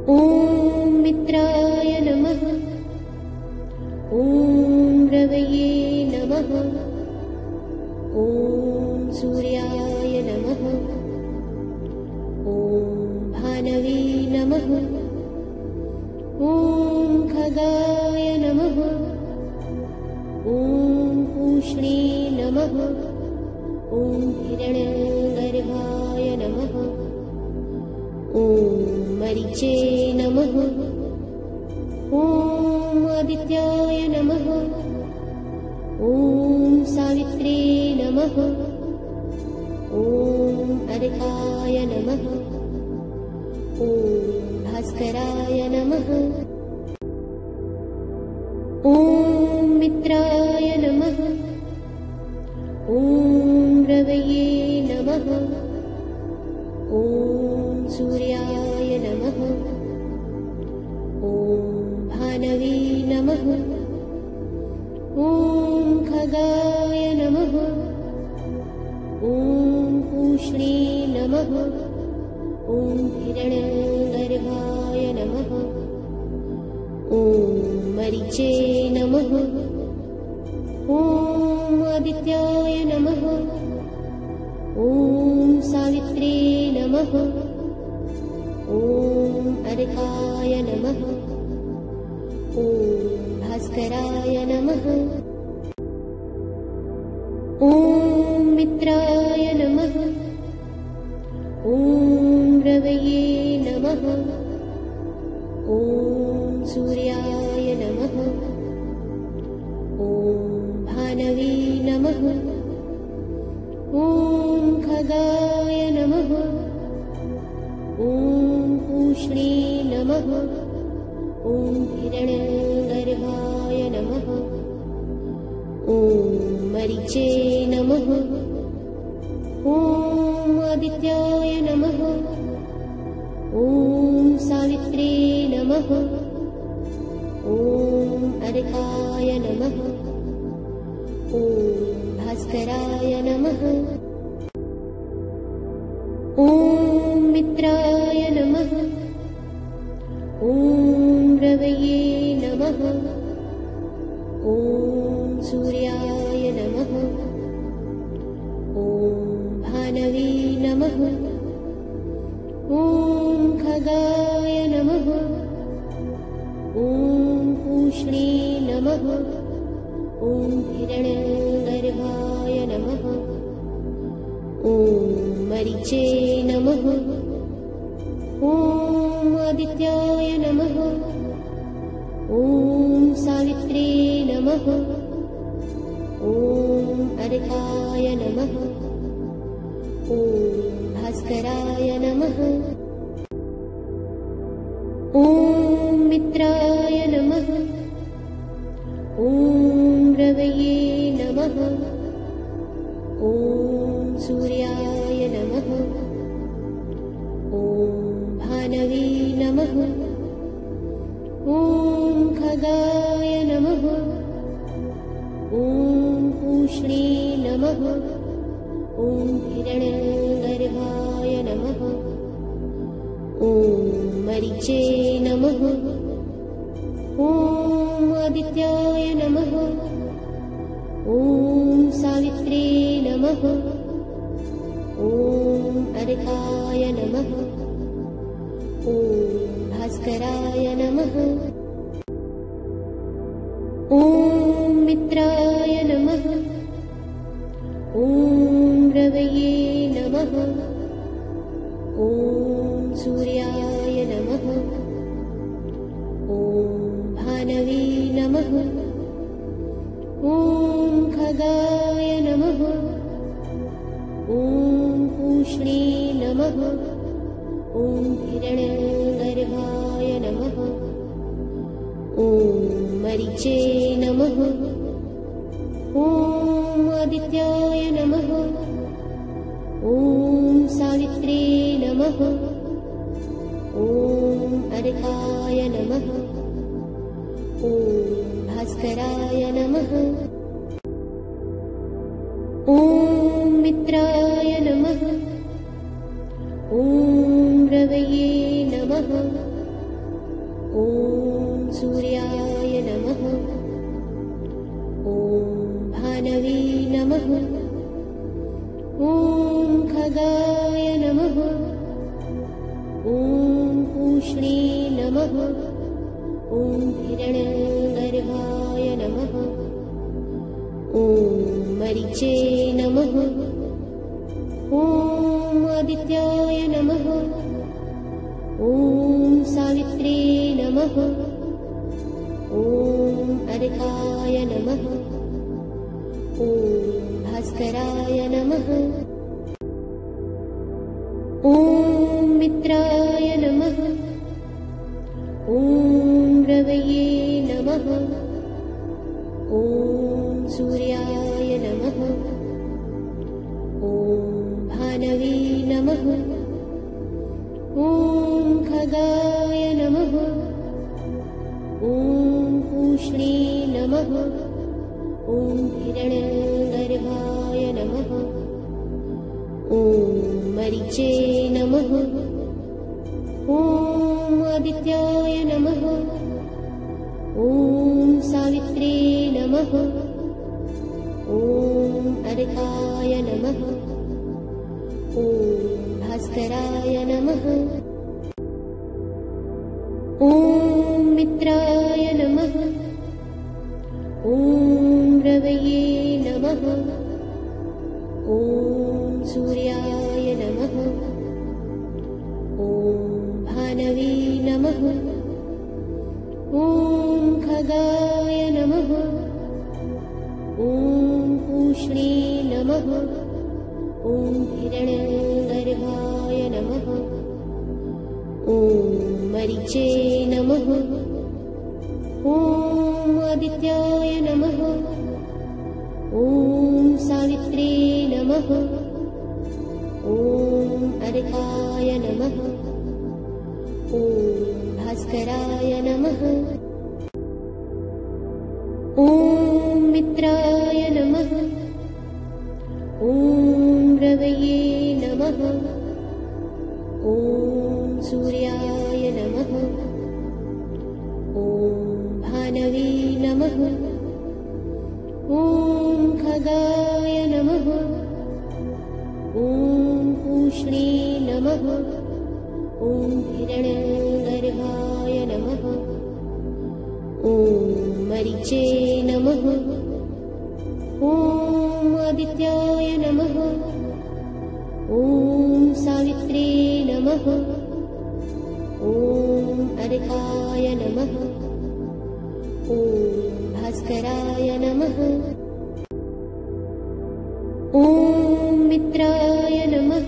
ॐ मित्राय नमः। ॐ रवये नमः। ॐ सूर्याय नमः। ॐ भानवे नमः। ॐ खगाय नमः। ॐ पूष्णे नमः। ॐ हिरण्यगर्भाय नमः। ॐ मरीचे नमः। ॐ आदित्याय नमः। ॐ सावित्रे नमः। ॐ अर्काय नमः। ॐ भास्कराय नमः। ॐ मित्राय नमः। ॐ रवये नमः। ॐ सूर्याय नमः। ॐ भानवे नमः। ॐ खगाय नमः। ॐ पूष्णे नमः। ॐ हिरण्यगर्भाय नमः। ॐ मरीचे नमः। ॐ आदित्याय नमः। ॐ सावित्रे नमः। ॐ अर्काय नमः। ॐ भास्कराय नमः। ॐ मित्राय नमः। ॐ रवये नमः। ॐ सूर्याय नमः। ॐ भानवे नमः। ॐ खगाय नमः। ॐ पूष्णे नमः। ॐ हिरण्यगर्भाय नमः। ॐ मरीचे नमः। ॐ आदित्याय नमः। ॐ सावित्रे नमः। ॐ अर्काय नमः। ॐ भास्कराय नमः। ॐ मित्राय नमः। ॐ रवये नमः। ॐ सूर्याय नमः। ॐ भानवे नमः। ॐ खगाय नमः। ॐ पूष्णे नमः। ॐ हिरण्यगर्भाय नमः। ॐ मरीचे नमः। ॐ आदित्याय नमः। ॐ सावित्रे नमः। ॐ अर्काय नमः। ॐ भास्कराय नमः। ॐ मित्राय नमः। ॐ रवये नमः। ॐ सूर्याय नमः। ॐ भानवे नमः। ॐ खगाय नमः। ॐ पूष्णे नमः। ॐ हिरण्यगर्भाय नमः। ॐ मरीचे नमः। ॐ आदित्याय नमः। ॐ सावित्रे नमः। ॐ अर्काय नमः। ॐ भास्कराय नमः। ॐ मित्राय नमः। ॐ रवये नमः। ॐ सूर्याय नमः। ॐ भानवे नमः। ॐ खगाय नमः। ॐ पूष्णे नमः। ॐ हिरण्यगर्भाय नमः। ॐ मरीचे नमः। ॐ आदित्याय नमः। ॐ सावित्रे नमः। ॐ अर्काय नमः। ॐ भास्कराय नमः। ॐ मित्राय नमः। ॐ रवये नमः। ॐ सूर्याय नमः। ॐ भानवे नमः। ॐ खगाय नमः। ॐ पूष्णे नमः। ॐ हिरण्यगर्भाय नमः। ॐ मरीचे नमः। ॐ आदित्याय नमः। ॐ सावित्रे नमः। ॐ अर्काय नमः। ॐ भास्कराय नमः। ॐ मित्राय नमः। ॐ रवये नमः। ॐ सूर्याय नमः। ॐ भानवे नमः। ॐ खगाय नमः। ॐ पूष्णे नमः। ॐ हिरण्यगर्भाय नमः। ॐ मरीचे नमः। ॐ आदित्याय नमः। ॐ सावित्रे नमः। ॐ अर्काय नमः। ॐ भास्कराय नमः। ॐ मित्राय नमः। ॐ रवये नमः। ॐ सूर्याय नमः। ॐ भानवे नमः। ॐ खगाय नमः। ॐ पूष्णे नमः। ॐ हिरण्यगर्भाय नमः। ॐ मरीचे नमः। ॐ आदित्याय नमः। ॐ सावित्रे नमः। ॐ अर्काय नमः। ॐ भास्कराय नमः। ॐ मित्राय नमः। ॐ रवये नमः। ॐ सूर्याय नमः। ॐ भानवे नमः। ॐ खगाय नमः। ॐ पूष्णे नमः। ॐ हिरण्यगर्भाय नमः। ॐ मरीचे नमः। ॐ आदित्याय नमः। ॐ सावित्रे नमः। ॐ अर्काय नमः। ॐ भास्कराय नमः। ॐ मित्राय नमः।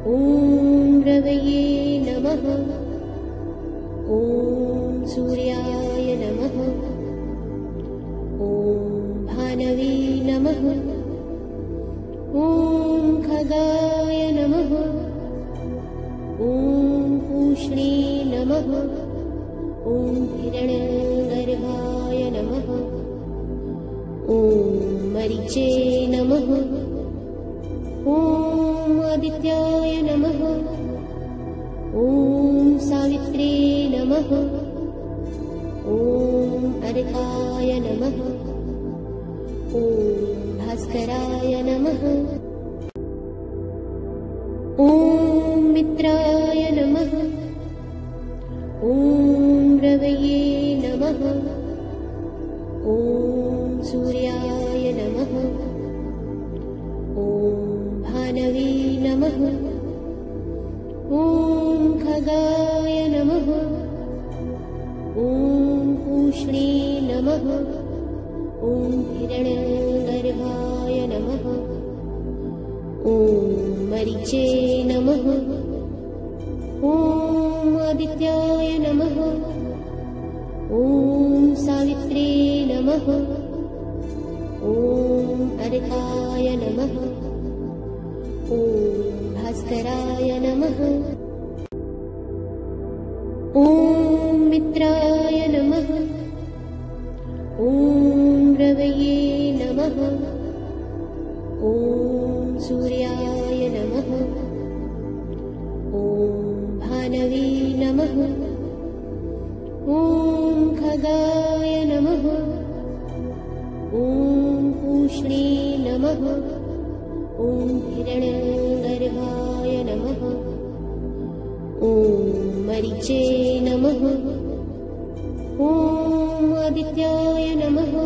ॐ रवये नमः। ॐ सूर्याय नमः। ॐ भानवे नमः। ॐ खगाय नमः। ॐ पूष्णे नमः। ॐ हिरण्यगर्भाय नमः। ॐ मरीचे नमः। ॐ आदित्याय नमः। ॐ सावित्रे नमः। ॐ अर्काय नमः। ॐ भास्कराय नमः। ॐ मित्राय नमः। ॐ रवये नमः। ॐ सूर्याय नमः। ॐ भानवे नमः। ॐ खगाय नमः। ॐ पूष्णे नमः। ॐ हिरण्यगर्भाय नमः। ॐ मरीचे नमः। ॐ आदित्याय नमः। ॐ सावित्रे नमः। ॐ अर्काय नमः। ॐ भास्कराय नमः। ॐ मित्राय नमः। ॐ रवये नमः। ॐ सूर्याय नमः। ॐ भानवे नमः। खगाय नमः। ॐ पूष्णे नमः। ॐ हिरण्यगर्भाय नमः। ॐ मरीचे नमः। ॐ आदित्याय नमः।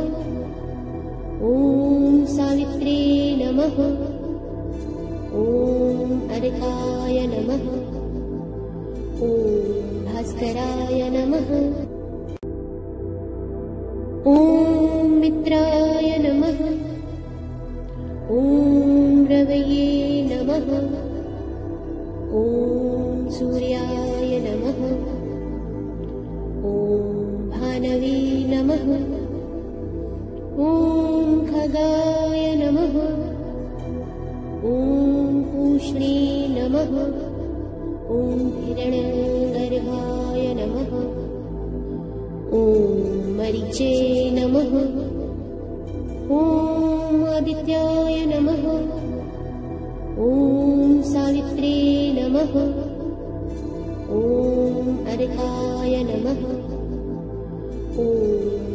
ॐ सावित्रे नमः। ॐ अर्काय नमः। ॐ भास्कराय नमः। ॐ मित्राय नमः। ॐ रवये नमः। ॐ सूर्याय नमः। ॐ भानवे नमः। ॐ खगाय नमः। ॐ पूष्णे नमः। ॐ हिरण्यगर्भाय नमः। ॐ मरीचे नमः। ॐ आदित्याय नमः। ॐ सावित्रे नमः। ॐ अर्काय नमः। ॐ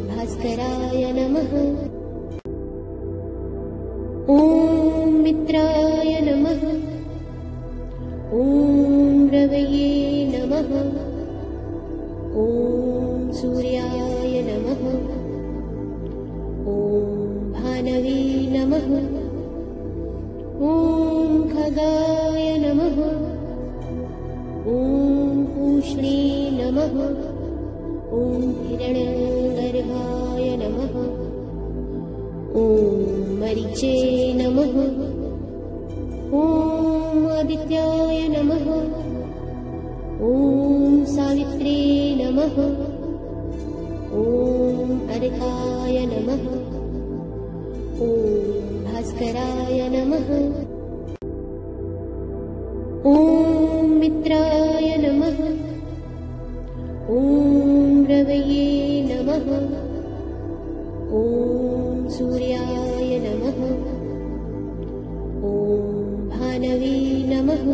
भास्कराय नमः। ॐ मित्राय नमः। ॐ रवये नमः। ॐ सूर्याय नमः। ॐ भानवे नमः। ॐ खगाय नमः। ॐ पूष्णे नमः। ॐ हिरण्यगर्भाय नमः। ॐ मरीचे नमः। ॐ आदित्याय नमः। ॐ सावित्रे नमः। ॐ अर्काय नमः। ॐ भास्कराय नमः। ॐ मित्राय नमः। ॐ रवये नमः। ॐ सूर्याय नमः। ॐ भानवे नमः।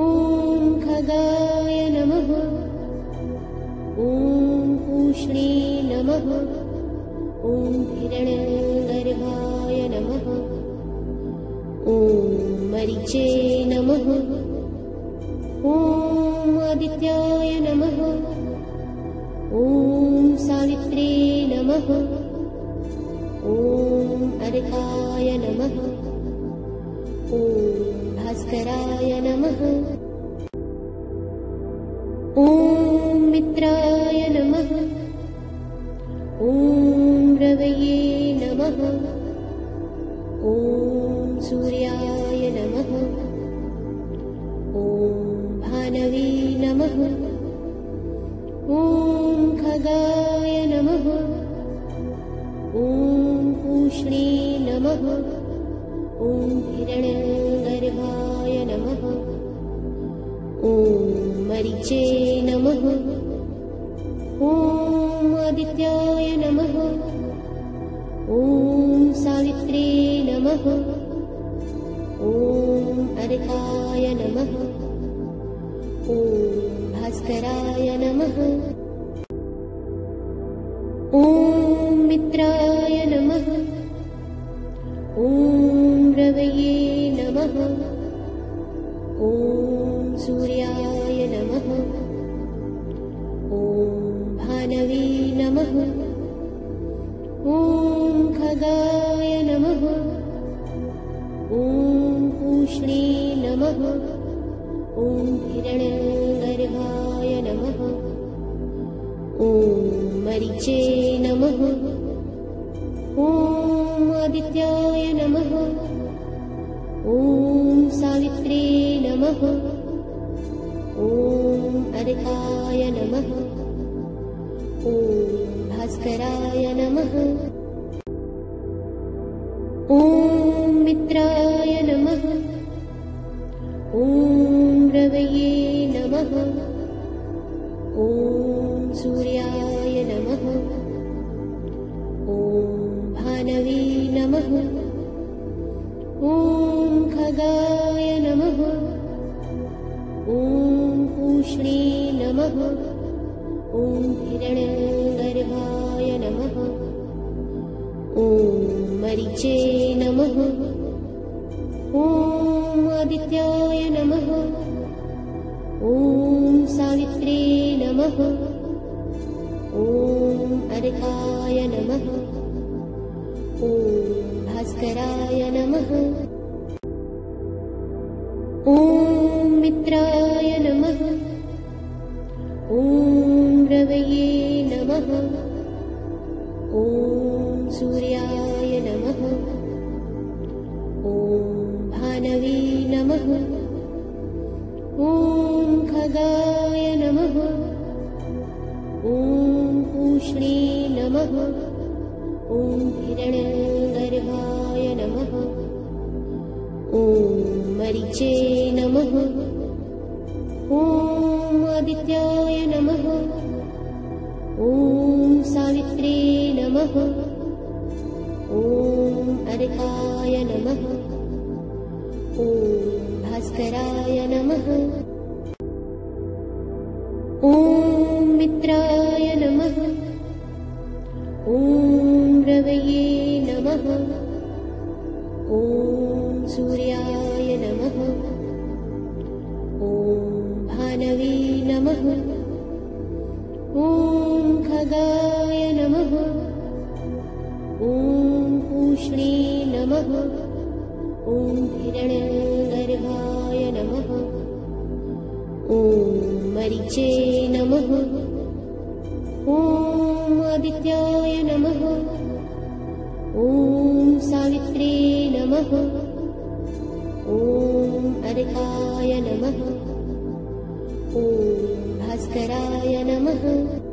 ॐ खगाय नमः। ॐ पूष्णे नमः। ॐ हिरण्यगर्भाय नमः। ॐ मरीचे नमः। ॐ आदित्याय नमः। ॐ सावित्रे नमः। ॐ अर्काय नमः। ॐ भास्कराय नमः। ॐ मित्राय नमः। ॐ रवये नमः। ॐ सूर्याय नमः। ॐ भानवे नमः। ॐ खगाय नमः। ॐ पूष्णे नमः। ॐ हिरण्यगर्भाय नमः। ॐ मरीचे नमः। ॐ आदित्याय नमः। ॐ सावित्रे नमः। ॐ अर्काय नमः। ॐ भास्कराय नमः। ॐ मित्राय नमः। ॐ रवये नमः। ॐ सूर्याय नमः। ॐ भानवे नमः। ॐ खगाय नमः। ॐ पूष्णे नमः। ॐ हिरण्यगर्भाय नमः। ॐ मरीचे नमः। ॐ आदित्याय नमः। ॐ सावित्रे नमः। ॐ अर्काय नमः। ॐ भास्कराय नमः। ॐ मित्राय नमः। ॐ रवये नमः। ॐ सूर्याय नमः। ॐ भानवे नमः। ॐ खगाय नमः। ॐ पूष्णे नमः। ॐ हिरण्यगर्भाय नमः। ॐ मरीचे नमः। ॐ आदित्याय नमः। ॐ सावित्रे नमः। ॐ अर्काय नमः। ॐ भास्कराय नमः। ॐ मित्राय नमः। ॐ रवये नमः। ॐ सूर्याय नमः। ॐ भानवे नमः। ॐ खगाय नमः। ॐ पूष्णे नमः। ॐ हिरण्यगर्भाय नमः। ॐ मरीचे नमः। ॐ आदित्याय नमः। ॐ सावित्रे नमः। ॐ अर्काय नमः। ॐ भास्कराय नमः। ॐ मित्राय नमः। ॐ रवये नमः। ॐ सूर्याय नमः। ॐ भानवे नमः। ॐ खगाय नमः। ॐ पूष्णे नमः। ॐ हिरण्यगर्भाय नमः। ॐ मरीचे नमः। ॐ आदित्याय नमः। ॐ सावित्रे नमः। ॐ अर्काय नमः। ॐ भास्कराय नमः।